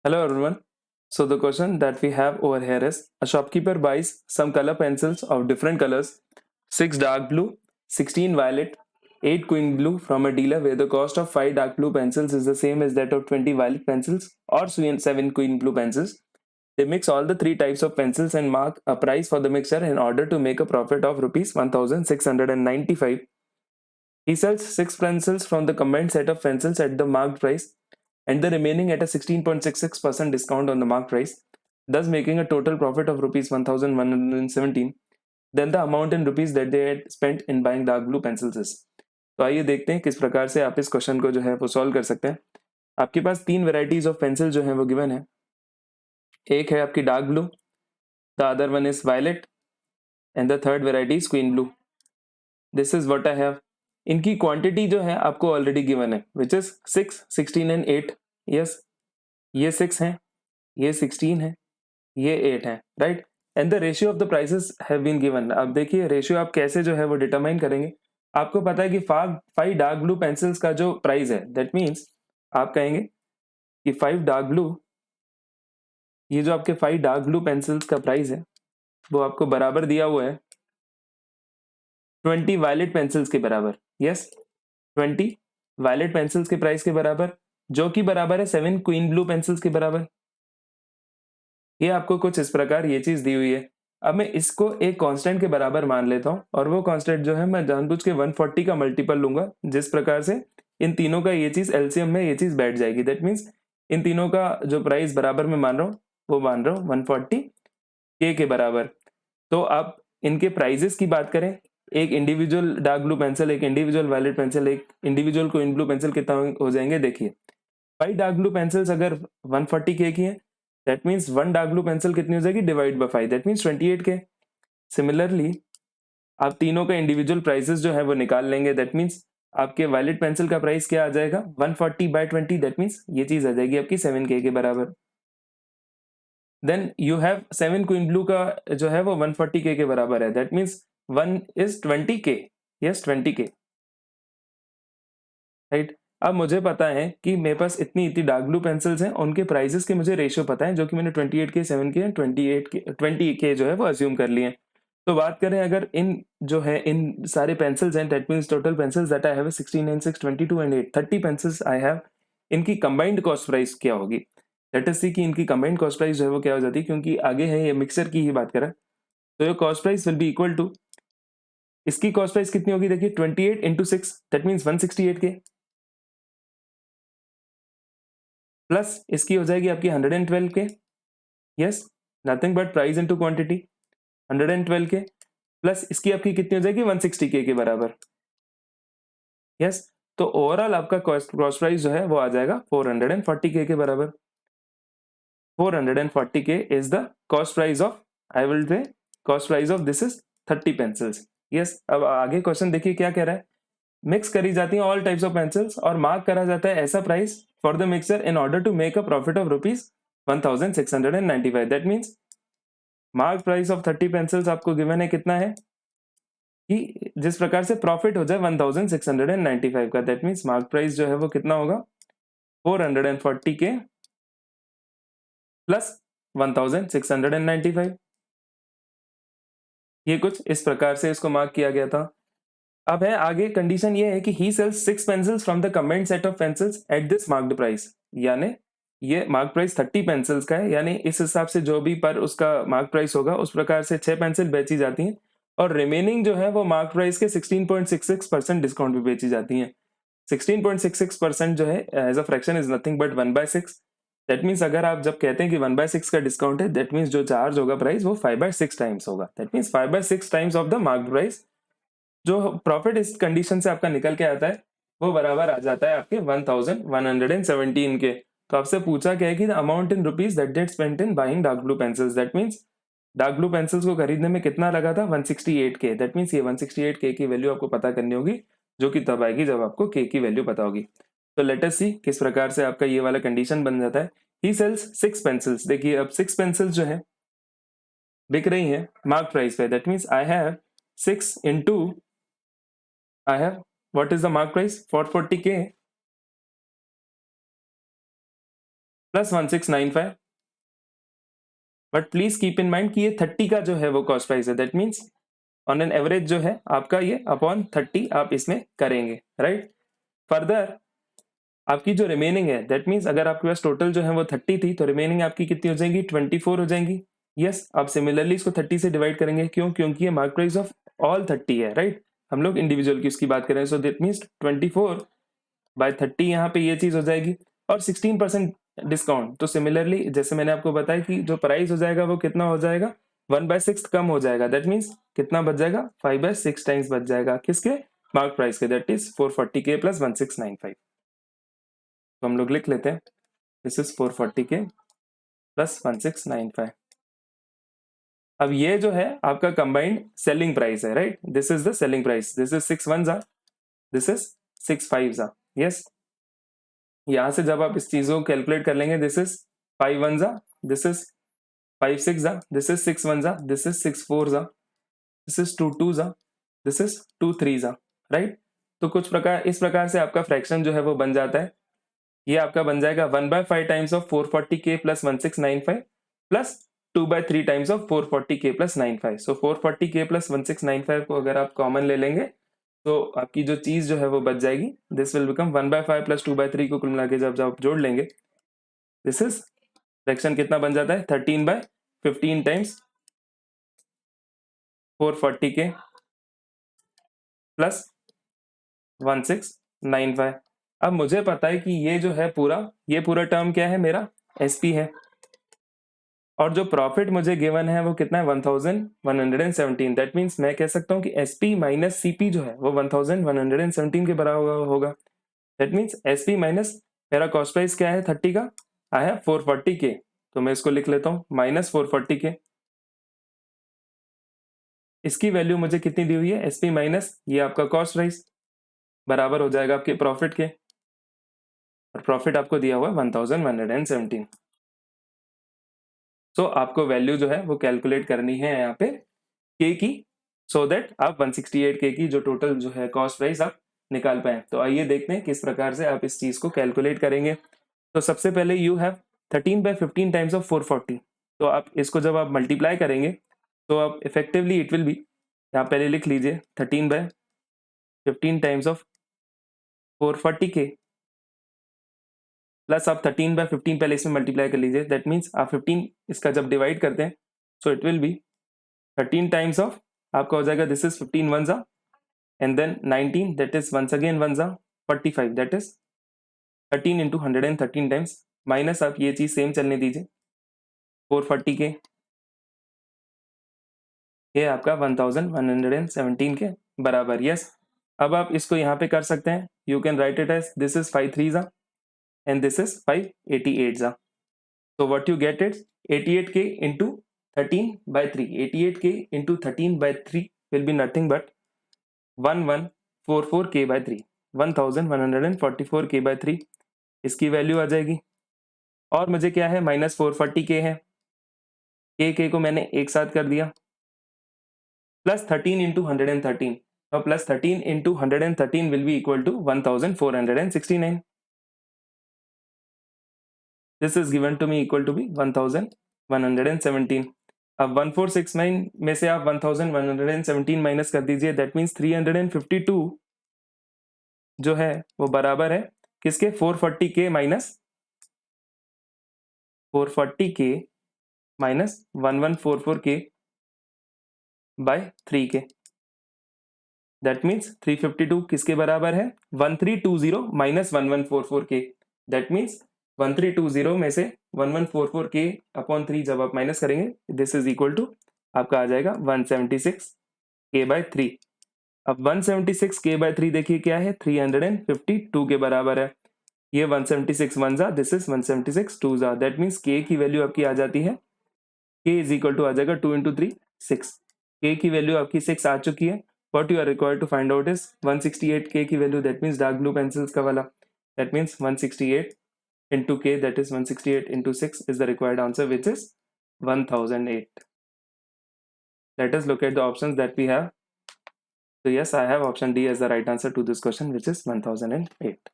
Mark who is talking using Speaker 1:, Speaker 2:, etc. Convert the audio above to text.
Speaker 1: Hello everyone. So the question that we have over here is a shopkeeper buys some color pencils of different colors, 6 dark blue, 16 violet, 8 queen blue from a dealer where the cost of 5 dark blue pencils is the same as that of 20 violet pencils or 7 queen blue pencils. They mix all the three types of pencils and mark a price for the mixture in order to make a profit of rupees 1695. He sells 6 pencils from the combined set of pencils at the marked price and the remaining at a 16.66% discount on the mark price, thus making a total profit of rupees 1117. Then the amount in rupees that they had spent in buying dark blue pencils is. तो आइए देखते हैं किस प्रकार से आप इस question को जो है वो सॉल्व कर सकते हैं। आपके पास 3 वेराइटीज ऑफ पेंसिल जो है वो गिवन है। एक है आपकी dark blue, the other one is violet and the third variety is queen blue. This is what I have. इनकी क्वांटिटी जो है आपको ऑलरेडी गिवन है, विच इज 6, 16 एंड 8। यस, ये 6 है, ये 16 है, ये 8 है, right. And the ratio of the prices have been given. अब देखिए रेशियो आप कैसे जो है वो डिटरमाइन करेंगे। आपको पता है कि 5 डार्क ब्लू पेंसिल्स का जो प्राइस है, दैट मीन्स आप कहेंगे कि 5 डार्क ब्लू, ये जो आपके 5 डार्क ब्लू पेंसिल्स का प्राइस है वो आपको बराबर दिया हुआ है 20 वायलेट पेंसिल्स के बराबर। यस, 20 वायलेट पेंसिल्स के प्राइस के बराबर, जो कि बराबर है 7 क्वीन ब्लू पेंसिल्स के बराबर। ये आपको कुछ इस प्रकार ये चीज दी हुई है। अब मैं इसको एक कांस्टेंट के बराबर मान लेता हूं और वो कांस्टेंट जो है मैं जानबूझ के 140 का मल्टीपल लूंगा, जिस प्रकार से इन तीनों का ये चीज एलसीएम में ये चीज बैठ जाएगी। दैट मीन्स इन तीनों का जो प्राइस बराबर में मान रहा हूँ वो मान रहा हूँ 140 के बराबर। तो आप इनके प्राइजेस की बात करें, एक इंडिविजुअल डार्क ब्लू पेंसिल, एक इंडिविजुअल वायलेट पेंसिल, एक इंडिविजुअल क्वीन ब्लू पेंसिल कितना हो जाएंगे देखिए। 5 डार्क ब्लू पेंसिल्स अगर 140 के की है, that means 1 dark blue pencil कितनी हो जाएगी, डिवाइड बाय 5, दैट मीन्स 28 के। सिमिलरली आप तीनों का इंडिविजुअल प्राइसेस जो है वो निकाल लेंगे। दैट मीन्स आपके वायलेट पेंसिल का प्राइस क्या आ जाएगा, 140 बाय 20, दैट मीन्स ये चीज आ जाएगी आपकी 7K के बराबर। Then you have 7 queen blue का जो है वो 140K के बराबर है। That means 1 is 20K। Yes, 20K, right. अब मुझे पता है कि मेरे पास इतनी डार्क ब्लू पेंसिल्स हैं, उनके प्राइसेस के मुझे रेशियो पता है, जो कि मैंने 28K, 7K, 28K, 20K जो है वो अज्यूम कर लिए। तो बात करें अगर इन जो है इन सारे पेंसिल्स हैं, that means total pencils that I have 16 and 6, 22 and 8, 30 pencils I have. इनकी कंबाइंड कॉस्ट प्राइस क्या होगी, लेट अस सी कि इनकी कंबाइंड कॉस्ट प्राइस जो है वो क्या हो जाती है, क्योंकि आगे है ये मिक्सर की ही बात करें तो ये cost price will be equal to, इसकी कॉस्ट प्राइस कितनी होगी देखिए, 28 into 6, that means 168K, plus इसकी हो जाएगी आपकी 112K। Yes, nothing but price into quantity, 112K, plus इसकी आपकी कितनी हो जाएगी, 160K के बराबर। यस, तो ओवरऑल आपका कॉस्ट प्राइस जो है वो आ जाएगा 440K के बराबर। 440K is the cost price of, I will say cost price of this is 30 pencils. Yes, अब आगे क्वेश्चन देखिए क्या कह रहा है। मिक्स करी जाती है ऑल टाइप्स ऑफ पेंसिल्स और मार्क करा जाता है ऐसा price for the mixer in order to make a profit of rupees 1695। That means mark price of 30 pencils आपको गिवन है कितना है, कि जिस प्रकार से प्रॉफिट हो जाए 1695 का। दैट मीन्स मार्क प्राइस जो है वो कितना होगा, 440K प्लस 1695। ये कुछ इस प्रकार से इसको मार्क किया गया था। अब है आगे कंडीशन ये है कि he sells 6 pencils from the combined set of pencils at this marked price, यानी ये मार्क प्राइस 30 पेंसिल्स का है, यानी इस हिसाब से जो भी पर उसका मार्क प्राइस होगा उस प्रकार से 6 पेंसिल बेची जाती हैं और रिमेनिंग जो है वो मार्क प्राइस के 16.66% डिस्काउंट पे बेची जाती हैं। 16.66% जो है as a fraction is nothing but 1/6। That means अगर आप जब कहते हैं कि 1/6 का डिस्काउंट है, दैट मीन्स जो चार्ज होगा प्राइस वो 5/6 टाइम्स होगा। That means 5/6 times of the mark price. जो प्रॉफिट इस कंडीशन से आपका निकल के आता है वो बराबर आ जाता है आपके 1117 के। तो आपसे पूछा क्या है कि the amount in rupees that date spent in buying dark blue pencils. That means dark blue pencils को खरीदने में कितना लगा था, 168K। दैट मीन्स ये 168K की वैल्यू आपको पता करनी होगी, जो कि तब आएगी जब आपको K की वैल्यू पता होगी। तो लेट अस सी किस प्रकार से आपका ये वाला कंडीशन बन जाता है। ही सेल्स 6 पेंसिल्स। देखिए अब 6 पेंसिल्स जो है बिक रही है मार्क प्राइस पे। That means I have 6 into, I have, what is the mark price, 440K, plus 1695. But please keep in mind कि ये 30 का जो है वो कॉस्ट प्राइस है, that means on an average जो है आपका ये अपॉन 30 आप इसमें करेंगे, राइट। फर्दर आपकी जो रिमेनिंग है, दैट मीन्स अगर आपके पास टोटल जो है वो 30 थी, तो रिमेनिंग आपकी कितनी हो जाएंगी, 24 हो जाएंगी। यस, आप सिमिलरली इसको 30 से डिवाइड करेंगे, क्यों, क्योंकि ये मार्क प्राइस ऑफ ऑल 30 है, राइट। हम लोग इंडिविजुअल की उसकी बात करें, सो दैट मीन्स 24/30 यहाँ पे ये चीज हो जाएगी। और 16% डिस्काउंट, तो सिमिलरली जैसे मैंने आपको बताया कि जो प्राइस हो जाएगा वो कितना हो जाएगा, 1/6 कम हो जाएगा, दैट मीन्स कितना बच जाएगा, 5/6 टाइम्स बच जाएगा, किसके, मार्क प्राइस के, दैट इज 440K प्लस 1695। तो हम लोग लिख लेते हैं, दिस इज 440K प्लस 1695। अब ये जो है आपका कंबाइंड सेलिंग प्राइस है, right, this is the selling price, this is 6 1s, this is 6 5s। Yes, यहां से जब आप इस चीजों को कैलकुलेट कर लेंगे, this is 5 1s, this is 5 6s, this is 6 1s, this is 6 4s, this is 2 2s, this is 2 3s, right. तो कुछ प्रकार इस प्रकार से आपका फ्रैक्शन जो है वो बन जाता है। ये आपका बन जाएगा 1/5 times of 440K plus 1695 plus 2/3 times of 440K plus 95। So 440K plus 1695 को अगर आप कॉमन ले लेंगे तो आपकी जो चीज जो है वो बच जाएगी, दिस विल बिकम 1/5 प्लस 2/3 को कुल मिला के जब आप जोड़ लेंगे, दिस इज फ्रैक्शन कितना बन जाता है, 13/15 टाइम्स 440K प्लस 1695। अब मुझे पता है कि ये जो है ये पूरा टर्म क्या है, मेरा एसपी है, और जो प्रॉफिट मुझे गिवन है वो कितना है, 1117। दैट मीन्स मैं कह सकता हूँ कि एसपी माइनस सीपी जो है वो 1117 के बराबर होगा। दैट मीन्स एसपी माइनस मेरा कॉस्ट प्राइस क्या है 30 का, आया 440K, तो मैं इसको लिख लेता हूँ माइनस 440K। इसकी वैल्यू मुझे कितनी दी हुई है, एसपी माइनस ये आपका कॉस्ट प्राइस बराबर हो जाएगा आपके प्रॉफिट के, और प्रॉफिट आपको दिया हुआ है 1117। तो आपको वैल्यू जो है वो कैलकुलेट करनी है यहाँ पे के की, सो दैट आप 168K की जो टोटल जो है कॉस्ट प्राइस आप निकाल पाए। तो आइए देखते हैं किस प्रकार से आप इस चीज को कैलकुलेट करेंगे। तो सबसे पहले यू हैव 13/15 टाइम्स ऑफ 440, तो आप इसको जब आप मल्टीप्लाई करेंगे तो आप इफेक्टिवली इट विल बी, यहाँ पहले लिख लीजिए 13/15 टाइम्स ऑफ 440K प्लस आप 13/15 पहले इसमें मल्टीप्लाई कर लीजिए, दैट मीन्स आप 15 इसका जब डिवाइड करते हैं so it will be 13 times of आपका हो जाएगा, this is 15 1s, and then 19 that is once again 1s, 45 that is 13 into 113 times, minus आप ये चीज सेम चलने दीजिए 440K, ये आपका 1117 के बराबर। यस, अब आप इसको यहाँ पे कर सकते हैं, you can write it as this is 5 3s and this is 588s. So what you get is 88K into 13/3. 88K into 13/3 will be nothing but 1144K/3, 1144K/3 इसकी वैल्यू आ जाएगी। और मुझे क्या है, माइनस 440K है, के को मैंने एक साथ कर दिया, प्लस 13 इंटू 113, और plus 13 into 113 will be equal to 1469। This is given to me equal to be 1117। अब 1469 में से आप 1117 माइनस कर दीजिए, दैट मीन्स 352 जो है वो बराबर है किसके, 440K माइनस 1144K बाय 3 के, दैट मीन्स 352 किसके बराबर है, 1320 माइनस 1144K, दैट मीन्स 1320 में से 1144K अपॉन 3 जब आप माइनस करेंगे, दिस इज इक्वल टू आपका आ जाएगा 176K/3। अब 176K/3 देखिए क्या है, 352 के बराबर है, ये 176 1s, this is 176 2s, that means K की वैल्यू आपकी आ जाती है, K इज इक्वल टू आ जाएगा 2 इंटू 3 6, K की वैल्यू आपकी 6 आ चुकी है। What you are required to find out is 168K की value, that means dark blue pencils का वाला, that means 168 into K, that is 168 into 6 is the required answer, which is 1008. Let us look at the options that we have. So yes, I have option D as the right answer to this question, which is 1008.